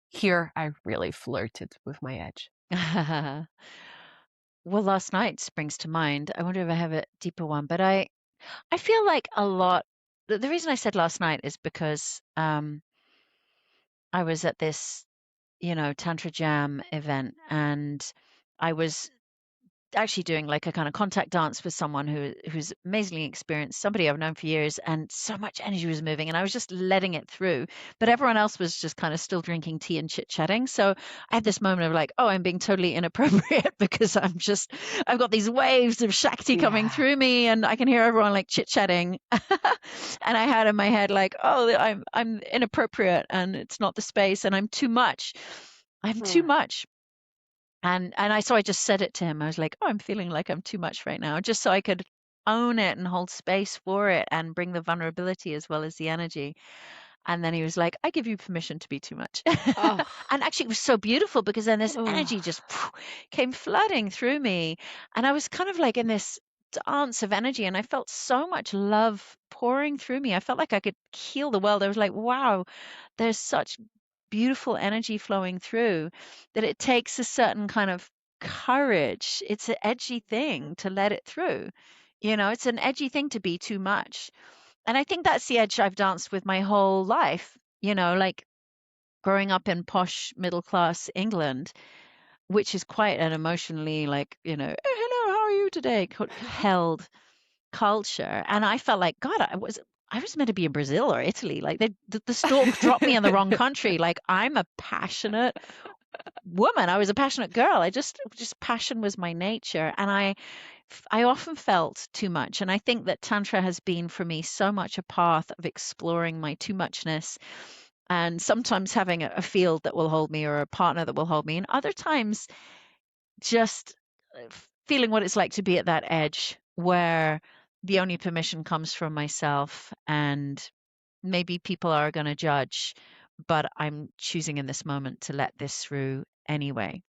[SPEAKER 2] here I really flirted with my edge?
[SPEAKER 1] Well, last night springs to mind. I wonder if I have a deeper one, but I feel like a lot. The reason I said last night is because I was at this, Tantra Jam event, and I was actually doing like a kind of contact dance with someone who's amazingly experienced, somebody I've known for years, and so much energy was moving, and I was just letting it through. But everyone else was just kind of still drinking tea and chit-chatting. So I had this moment of like, oh, I'm being totally inappropriate because I've got these waves of Shakti coming
[SPEAKER 2] Yeah.
[SPEAKER 1] through me, and I can hear everyone like chit-chatting. And I had in my head like, oh, I'm inappropriate, and it's not the space, and I'm too much. I'm too
[SPEAKER 2] Mm.
[SPEAKER 1] much. And I just said it to him. I was like, "Oh, I'm feeling like I'm too much right now," just so I could own it and hold space for it and bring the vulnerability as well as the energy. And then he was like, "I give you permission to be too much."
[SPEAKER 2] Oh.
[SPEAKER 1] And actually, it was so beautiful because then this
[SPEAKER 2] Oh.
[SPEAKER 1] energy just came flooding through me, and I was kind of like in this dance of energy, and I felt so much love pouring through me. I felt like I could heal the world. I was like, "Wow, there's such beautiful energy flowing through that it takes a certain kind of courage. It's an edgy thing to let it through. It's an edgy thing to be too much. And I think that's the edge I've danced with my whole life, like growing up in posh middle class England, which is quite an emotionally like, "Oh, hello, how are you today?" held culture. And I felt like, God, I was meant to be in Brazil or Italy. Like the stork dropped me in the wrong country. Like I'm a passionate woman. I was a passionate girl. I just passion was my nature. And I often felt too much. And I think that Tantra has been for me so much a path of exploring my too muchness and sometimes having a field that will hold me or a partner that will hold me. And other times just feeling what it's like to be at that edge where the only permission comes from myself, and maybe people are going to judge, but I'm choosing in this moment to let this through anyway.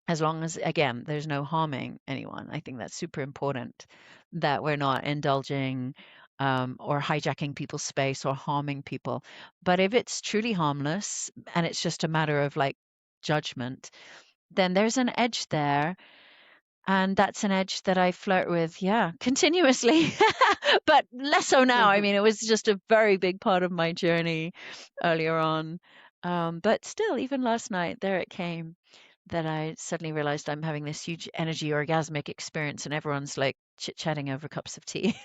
[SPEAKER 1] As long as, again, there's no harming anyone. I think that's super important that we're not indulging or hijacking people's space or harming people. But if it's truly harmless and it's just a matter of like judgment, then there's an edge there, and that's an edge that I flirt with, yeah, continuously, but less so now. I
[SPEAKER 2] Mhm.
[SPEAKER 1] mean, it was just a very big part of my journey earlier on. But still, even last night, there it came that I suddenly realized I'm having this huge energy orgasmic experience, and everyone's like chit-chatting over cups of tea.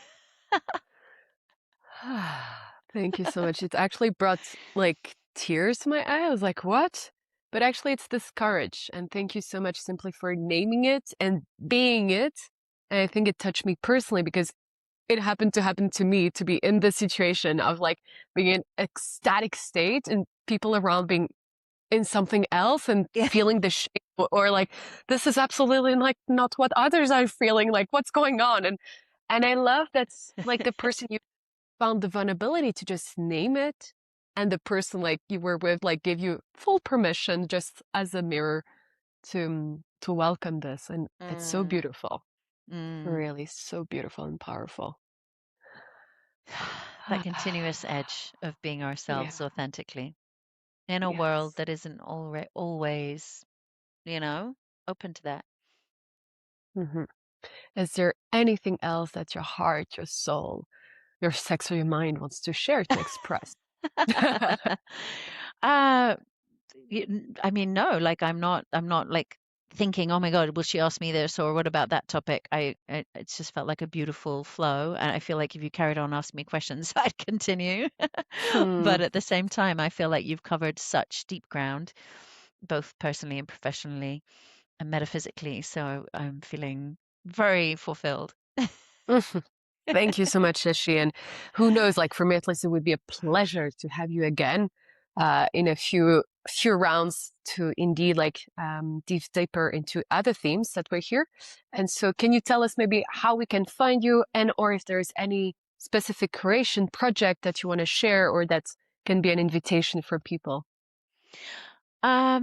[SPEAKER 2] Thank you so much. It actually brought like tears to my eye. I was like, what? But actually, it's this courage. And thank you so much simply for naming it and being it. And I think it touched me personally because it happened to happen to me to be in this situation of like being in ecstatic state and people around being in something else and
[SPEAKER 1] Yeah.
[SPEAKER 2] feeling the shame or like, this is absolutely like not what others are feeling. Like, what's going on? And I love that's like the person you found the vulnerability to just name it, and the person like you were with like gave you full permission just as a mirror to welcome this, and it's so
[SPEAKER 1] Mm,
[SPEAKER 2] beautiful,
[SPEAKER 1] mm.
[SPEAKER 2] really so beautiful and powerful.
[SPEAKER 1] That continuous edge of being
[SPEAKER 2] Yeah.
[SPEAKER 1] ourselves authentically in a world
[SPEAKER 2] Yes.
[SPEAKER 1] that isn't always, you know, open to that.
[SPEAKER 2] Hmm. Is there anything else that your heart, your soul, your sex, or your mind wants to share to express?
[SPEAKER 1] uh, I mean, no, like I'm not like thinking, oh my God, will she ask me this or what about that topic? It's just felt like a beautiful flow, and I feel like if you carried on asking me questions, I'd continue.
[SPEAKER 2] Hmm.
[SPEAKER 1] But at the same time, I feel like you've covered such deep ground, both personally and professionally and metaphysically. So I'm feeling very fulfilled.
[SPEAKER 2] Thank you so much, Shashi. And who knows, like for me at least, it would be a pleasure to have you again in a few rounds to indeed like dive deeper into other themes that we're here. And so can you tell us maybe how we can find you, and or if there's any specific creation project that you want to share or that can be an invitation for people?
[SPEAKER 1] I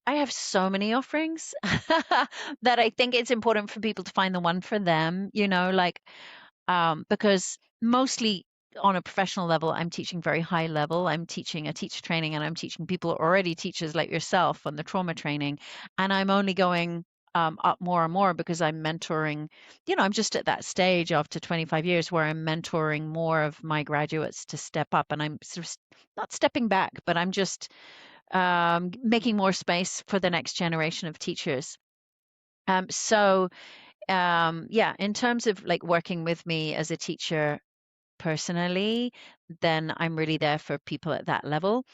[SPEAKER 1] have so many offerings that I think it's important for people to find the one for them, like because mostly on a professional level, I'm teaching very high level. I'm teaching a teacher training, and I'm teaching people who are already teachers like yourself on the trauma training. And I'm only going up more and more because I'm mentoring. I'm just at that stage after 25 years where I'm mentoring more of my graduates to step up. And I'm sort of not stepping back, but I'm just making more space for the next generation of teachers. Yeah, in terms of like working with me as a teacher personally, then I'm really there for people at that level.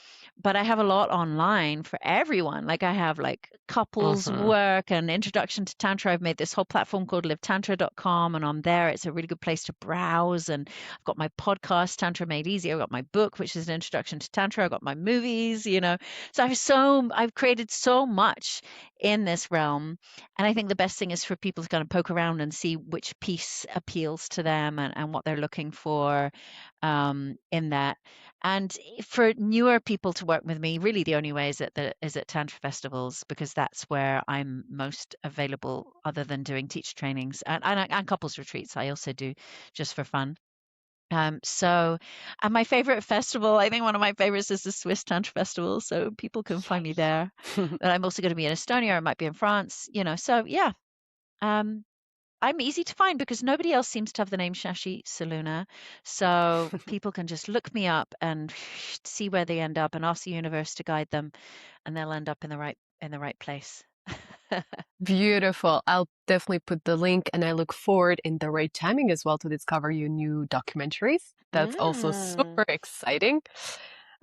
[SPEAKER 1] But I have a lot online for everyone. Like I have like couples work and introduction to Tantra. I've made this whole platform called livetantra.com, and on there it's a really good place to browse. And I've got my podcast, Tantra Made Easy. I've got my book, which is an introduction to Tantra. I've got my movies, So I've created so much in this realm. And I think the best thing is for people to kind of poke around and see which piece appeals to them, and what they're looking for in that. And for newer people to work with me, really the only way is at Tantra festivals, because that's where I'm most available, other than doing teacher trainings and couples retreats. I also do just for fun. And my favorite festival, I think one of my favorites is the Swiss Tantra Festival. So people can find me there. But I'm also going to be in Estonia, or I might be in France, So yeah, um, I'm easy to find because nobody else seems to have the name Shashi Solluna. So people can just look me up and see where they end up and ask the universe to guide them, and they'll end up in the right place.
[SPEAKER 2] Beautiful. I'll definitely put the link, and I look forward in the right timing as well to discover your new documentaries. That's also super exciting.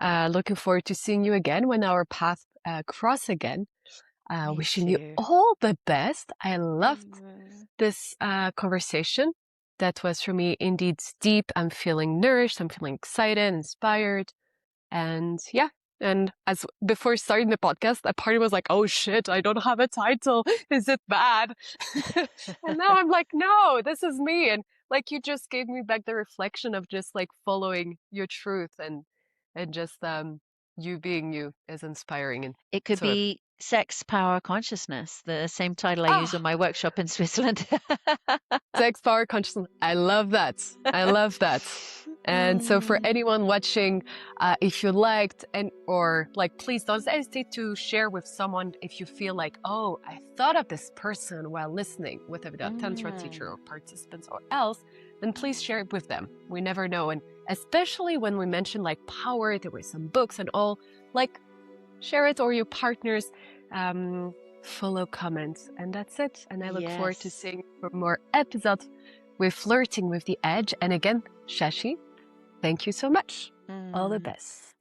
[SPEAKER 2] Looking forward to seeing you again when our paths cross again. Wishing you all the best. I loved this conversation. That was for me indeed deep. I'm feeling nourished. I'm feeling excited, inspired. And yeah. And as before starting the podcast, that part was like, oh shit, I don't have a title. Is it bad? And now I'm like, no, this is me. And like, you just gave me back the reflection of just like following your truth, and just you being you is inspiring. And
[SPEAKER 1] It could
[SPEAKER 2] so
[SPEAKER 1] be Sex, Power, Consciousness, the same title I use on my workshop in Switzerland.
[SPEAKER 2] Sex, power, consciousness. I love that. I love that. And so for anyone watching, if you liked please don't hesitate to share with someone if you feel like, oh, I thought of this person while listening, whether they're a Tantra teacher or participants or else, then please share it with them. We never know. And especially when we mention like power, there were some books and all, like share it, or your partners, follow, comments, and that's it. And I look forward to seeing for more episodes with Flirting with the Edge. And again, Shashi, thank you so much. All the best.